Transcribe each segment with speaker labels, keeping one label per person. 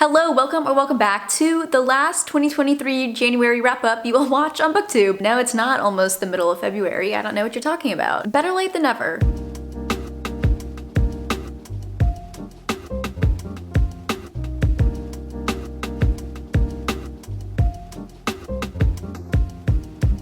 Speaker 1: Hello, welcome or welcome back to the last 2023 January wrap-up you will watch on BookTube. No, it's not almost the middle of February. I don't know what you're talking about. Better late than never.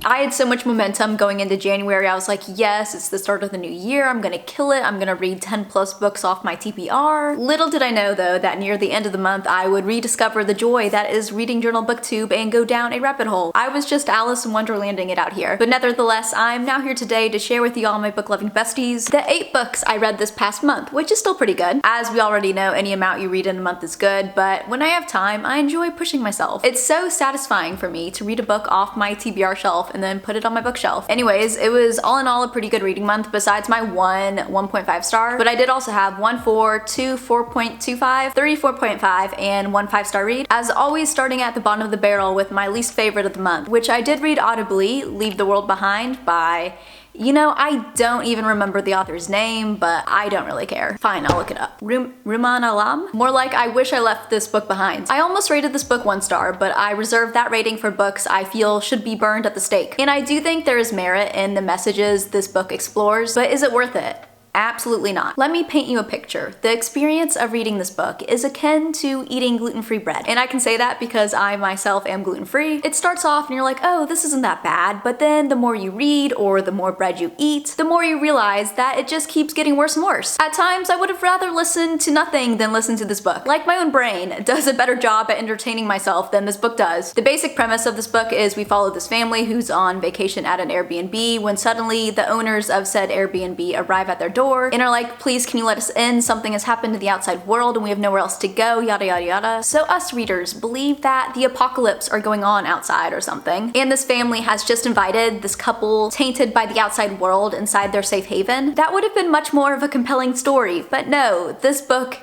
Speaker 1: I had so much momentum going into January. I was like, yes, it's the start of the new year. I'm gonna kill it. I'm gonna read 10 plus books off my TBR. Little did I know though that near the end of the month I would rediscover the joy that is reading journal BookTube and go down a rabbit hole. I was just Alice in Wonderlanding it out here. But nevertheless, I'm now here today to share with you all my book-loving besties the 8 books I read this past month, which is still pretty good. As we already know, any amount you read in a month is good, but when I have time, I enjoy pushing myself. It's so satisfying for me to read a book off my TBR shelf and then put it on my bookshelf. Anyways, it was all in all a pretty good reading month besides my 1.5 star, but I did also have 1 4, 2 4.25, 3 4.5, and 1 5-star read. As always, starting at the bottom of the barrel with my least favorite of the month, which I did read audibly, Leave the World Behind by I don't even remember the author's name, but I don't really care. Fine, I'll look it up. Rumaan Alam? More like I wish I left this book behind. I almost rated this book 1 star, but I reserve that rating for books I feel should be burned at the stake. And I do think there is merit in the messages this book explores, but is it worth it? Absolutely not. Let me paint you a picture. The experience of reading this book is akin to eating gluten-free bread. And I can say that because I myself am gluten-free. It starts off and you're like, oh, this isn't that bad. But then the more you read or the more bread you eat, the more you realize that it just keeps getting worse and worse. At times, I would have rather listened to nothing than listen to this book. Like my own brain does a better job at entertaining myself than this book does. The basic premise of this book is we follow this family who's on vacation at an Airbnb when suddenly the owners of said Airbnb arrive at their door and are like, please can you let us in? Something has happened to the outside world and we have nowhere else to go, yada yada yada. So us readers believe that the apocalypse are going on outside or something, and this family has just invited this couple tainted by the outside world inside their safe haven. That would have been much more of a compelling story, but no, this book,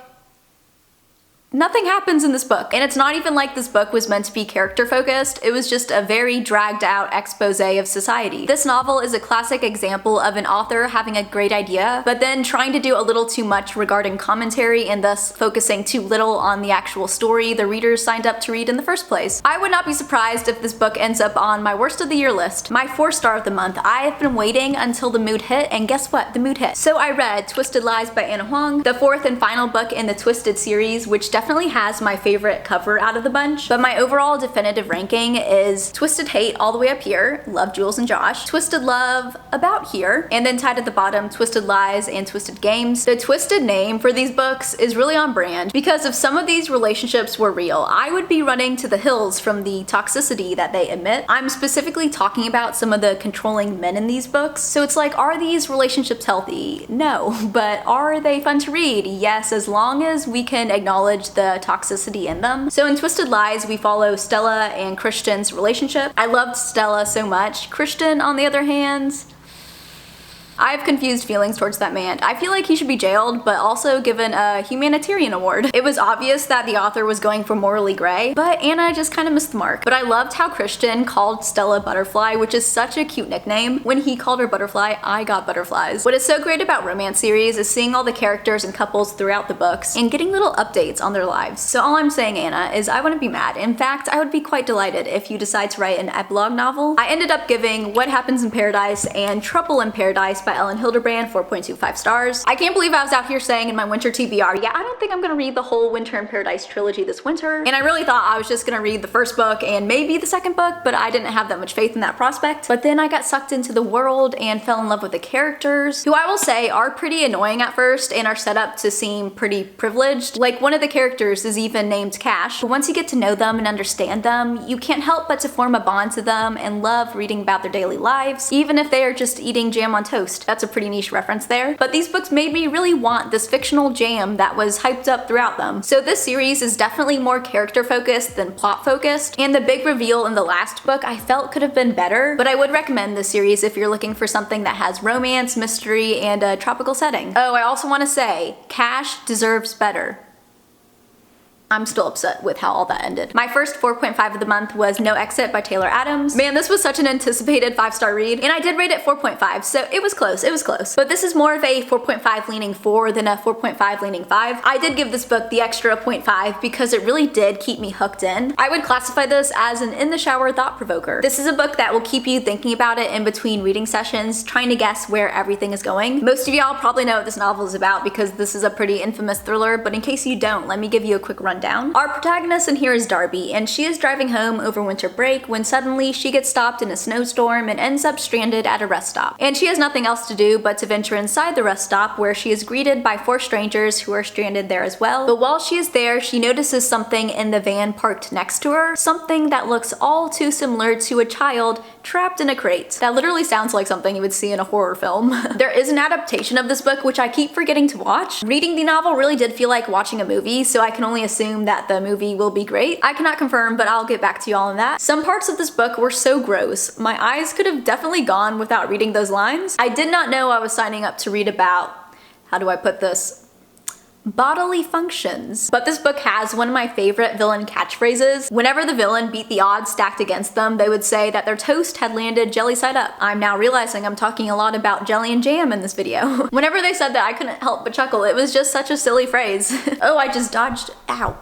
Speaker 1: nothing happens in this book. And it's not even like this book was meant to be character focused. It was just a very dragged out expose of society. This novel is a classic example of an author having a great idea, but then trying to do a little too much regarding commentary and thus focusing too little on the actual story the readers signed up to read in the first place. I would not be surprised if this book ends up on my worst of the year list. My 4-star of the month. I have been waiting until the mood hit, and guess what? The mood hit. So I read Twisted Lies by Anna Huang, the 4th and final book in the Twisted series, which definitely has my favorite cover out of the bunch, but my overall definitive ranking is Twisted Hate all the way up here, love Jules and Josh, Twisted Love about here, and then tied at the bottom, Twisted Lies and Twisted Games. The twisted name for these books is really on brand because if some of these relationships were real, I would be running to the hills from the toxicity that they emit. I'm specifically talking about some of the controlling men in these books, so it's like, are these relationships healthy? No, but are they fun to read? Yes, as long as we can acknowledge the toxicity in them. So in Twisted Lies, we follow Stella and Christian's relationship. I loved Stella so much. Christian, on the other hand, I have confused feelings towards that man. I feel like he should be jailed, but also given a humanitarian award. It was obvious that the author was going for morally gray, but Anna just kind of missed the mark. But I loved how Christian called Stella Butterfly, which is such a cute nickname. When he called her Butterfly, I got butterflies. What is so great about romance series is seeing all the characters and couples throughout the books and getting little updates on their lives. So all I'm saying, Anna, is I wouldn't be mad. In fact, I would be quite delighted if you decide to write an epilogue novel. I ended up giving What Happens in Paradise and Trouble in Paradise by Ellen Hildebrand 4.25 stars. I can't believe I was out here saying in my winter TBR, yeah, I don't think I'm gonna read the whole Winter in Paradise trilogy this winter. And I really thought I was just gonna read the first book and maybe the second book, but I didn't have that much faith in that prospect. But then I got sucked into the world and fell in love with the characters, who I will say are pretty annoying at first and are set up to seem pretty privileged. Like one of the characters is even named Cash, but once you get to know them and understand them, you can't help but to form a bond to them and love reading about their daily lives, even if they are just eating jam on toast. That's a pretty niche reference there. But these books made me really want this fictional jam that was hyped up throughout them. So this series is definitely more character focused than plot focused, and the big reveal in the last book I felt could have been better, but I would recommend this series if you're looking for something that has romance, mystery, and a tropical setting. Oh, I also want to say, Cash deserves better. I'm still upset with how all that ended. My first 4.5 of the month was No Exit by Taylor Adams. Man, this was such an anticipated 5-star read, and I did rate it 4.5, so it was close, it was close. But this is more of a 4.5 leaning 4 than a 4.5 leaning 5. I did give this book the extra 0.5 because it really did keep me hooked in. I would classify this as an in the shower thought provoker. This is a book that will keep you thinking about it in between reading sessions, trying to guess where everything is going. Most of y'all probably know what this novel is about because this is a pretty infamous thriller, but in case you don't, let me give you a quick rundown. Our protagonist in here is Darby, and she is driving home over winter break when suddenly she gets stopped in a snowstorm and ends up stranded at a rest stop. And she has nothing else to do but to venture inside the rest stop, where she is greeted by 4 strangers who are stranded there as well. But while she is there, she notices something in the van parked next to her, something that looks all too similar to a child trapped in a crate. That literally sounds like something you would see in a horror film. There is an adaptation of this book which I keep forgetting to watch. Reading the novel really did feel like watching a movie, so I can only assume that the movie will be great. I cannot confirm, but I'll get back to y'all on that. Some parts of this book were so gross. My eyes could have definitely gone without reading those lines. I did not know I was signing up to read about, how do I put this? Bodily functions. But this book has one of my favorite villain catchphrases. Whenever the villain beat the odds stacked against them, they would say that their toast had landed jelly side up. I'm now realizing I'm talking a lot about jelly and jam in this video. Whenever they said that, I couldn't help but chuckle. It was just such a silly phrase. Oh, I just dodged, ow.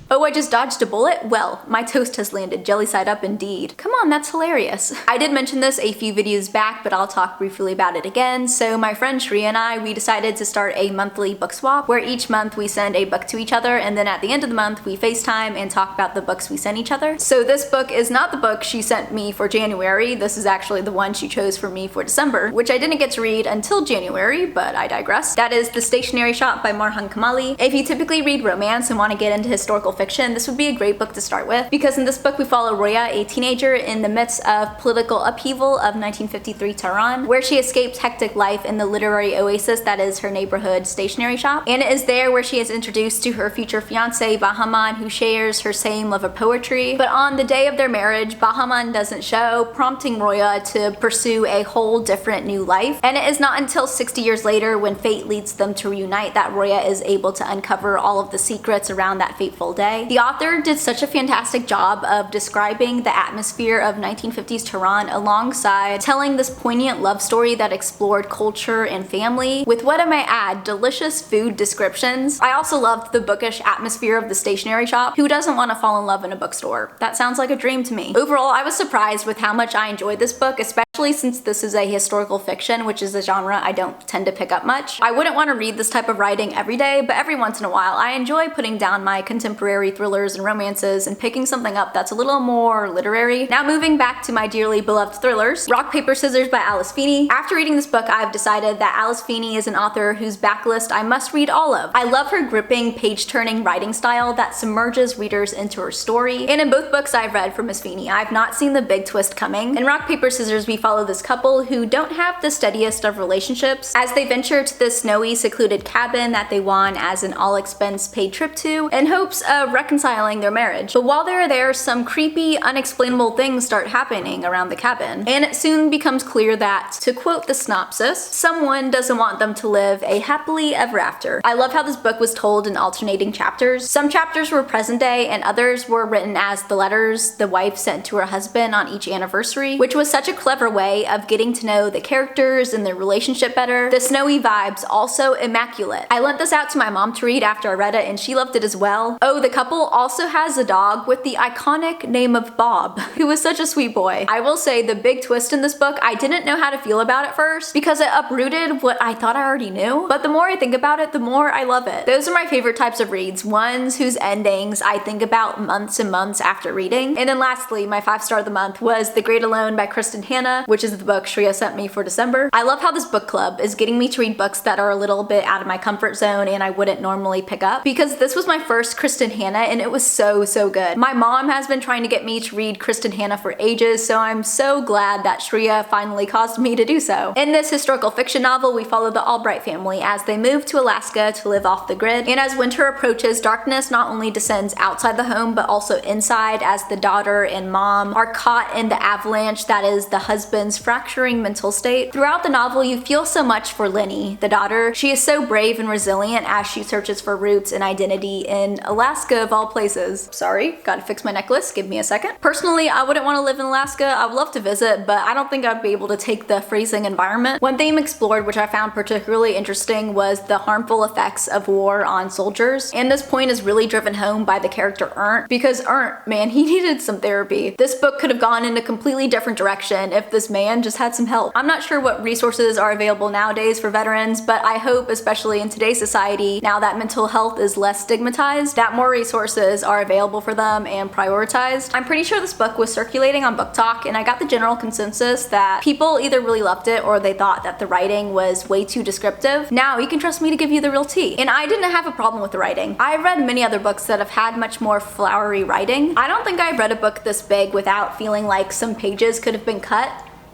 Speaker 1: Oh, I just dodged a bullet? Well, my toast has landed jelly side up indeed. Come on, that's hilarious. I did mention this a few videos back, but I'll talk briefly about it again. So my friend Shreya and I, we decided to start a monthly book swap where each month we send a book to each other, and then at the end of the month we FaceTime and talk about the books we sent each other. So this book is not the book she sent me for January. This is actually the one she chose for me for December, which I didn't get to read until January, but I digress. That is The Stationery Shop by Marhan Kamali. If you typically read romance and want to get into historical fiction, this would be a great book to start with, because in this book we follow Roya, a teenager in the midst of political upheaval of 1953 Tehran, where she escapes hectic life in the literary oasis that is her neighborhood stationery shop. And it is there where she is introduced to her future fiance Bahaman, who shares her same love of poetry. But on the day of their marriage, Bahaman doesn't show, prompting Roya to pursue a whole different new life. And it is not until 60 years later, when fate leads them to reunite, that Roya is able to uncover all of the secrets around that fateful day. The author did such a fantastic job of describing the atmosphere of 1950s Tehran alongside telling this poignant love story that explored culture and family with, what I may add, delicious food descriptions. I also loved the bookish atmosphere of the stationery shop. Who doesn't want to fall in love in a bookstore? That sounds like a dream to me. Overall, I was surprised with how much I enjoyed this book, especially since this is a historical fiction, which is a genre I don't tend to pick up much. I wouldn't want to read this type of writing every day, but every once in a while I enjoy putting down my contemporary thrillers and romances and picking something up that's a little more literary. Now moving back to my dearly beloved thrillers, Rock, Paper, Scissors by Alice Feeney. After reading this book, I've decided that Alice Feeney is an author whose backlist I must read all of. I love her gripping, page-turning writing style that submerges readers into her story, and in both books I've read from Miss Feeney, I've not seen the big twist coming. In Rock, Paper, Scissors, we follow this couple who don't have the steadiest of relationships as they venture to this snowy, secluded cabin that they won as an all-expense-paid trip to in hopes of reconciling their marriage. But while they're there, some creepy, unexplainable things start happening around the cabin, and it soon becomes clear that, to quote the synopsis, someone doesn't want them to live a happily ever after. I love how this book was told in alternating chapters. Some chapters were present day and others were written as the letters the wife sent to her husband on each anniversary, which was such a clever way of getting to know the characters and their relationship better. The snowy vibes also immaculate. I lent this out to my mom to read after I read it and she loved it as well. Oh, the couple also has a dog with the iconic name of Bob, who is such a sweet boy. I will say the big twist in this book, I didn't know how to feel about at first because it uprooted what I thought I already knew, but the more I think about it, the more I love it. Those are my favorite types of reads, ones whose endings I think about months and months after reading. And then lastly, my 5-star of the month was The Great Alone by Kristen Hanna, which is the book Shreya sent me for December. I love how this book club is getting me to read books that are a little bit out of my comfort zone and I wouldn't normally pick up, because this was my first Kristen Hanna and it was so good. My mom has been trying to get me to read Kristen Hanna for ages, so I'm so glad that Shreya finally caused me to do so. In this historical fiction novel, we follow the Albright family as they move to Alaska to live off the grid, and as winter approaches, darkness not only descends outside the home but also inside as the daughter and mom are caught in the avalanche that is the husband husband's fracturing mental state. Throughout the novel, you feel so much for Lenny, the daughter. She is so brave and resilient as she searches for roots and identity in Alaska of all places. Sorry, gotta fix my necklace, give me a second. Personally, I wouldn't want to live in Alaska. I would love to visit, but I don't think I'd be able to take the freezing environment. One theme explored, which I found particularly interesting, was the harmful effects of war on soldiers. And this point is really driven home by the character Ernst, because Ernst, man, he needed some therapy. This book could have gone in a completely different direction if this man just had some help. I'm not sure what resources are available nowadays for veterans, but I hope, especially in today's society, now that mental health is less stigmatized, that more resources are available for them and prioritized. I'm pretty sure this book was circulating on Book Talk, and I got the general consensus that people either really loved it or they thought that the writing was way too descriptive. Now you can trust me to give you the real tea. And I didn't have a problem with the writing. I've read many other books that have had much more flowery writing. I don't think I've read a book this big without feeling like some pages could have been cut.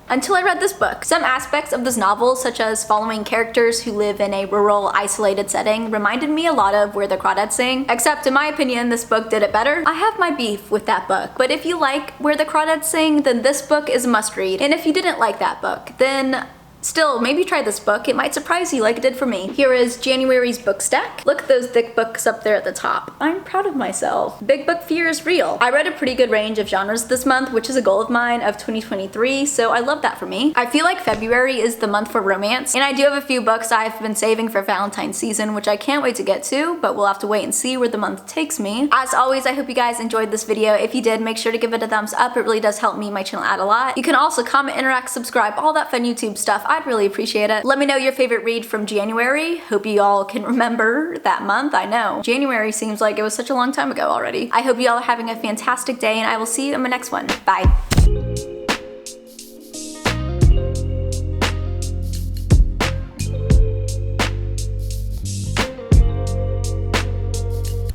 Speaker 1: Until I read this book. Some aspects of this novel, such as following characters who live in a rural, isolated setting, reminded me a lot of Where the Crawdads Sing, except in my opinion, this book did it better. I have my beef with that book, but if you like Where the Crawdads Sing, then this book is a must read. And if you didn't like that book, then still, maybe try this book. It might surprise you like it did for me. Here is January's book stack. Look at those thick books up there at the top. I'm proud of myself. Big book fear is real. I read a pretty good range of genres this month, which is a goal of mine of 2023, so I love that for me. I feel like February is the month for romance, and I do have a few books I've been saving for Valentine's season, which I can't wait to get to, but we'll have to wait and see where the month takes me. As always, I hope you guys enjoyed this video. If you did, make sure to give it a thumbs up. It really does help me, my channel out a lot. You can also comment, interact, subscribe, all that fun YouTube stuff. I'd really appreciate it. Let me know your favorite read from January. Hope you all can remember that month. I know. January seems like it was such a long time ago already. I hope you all are having a fantastic day, and I will see you in my next one. Bye.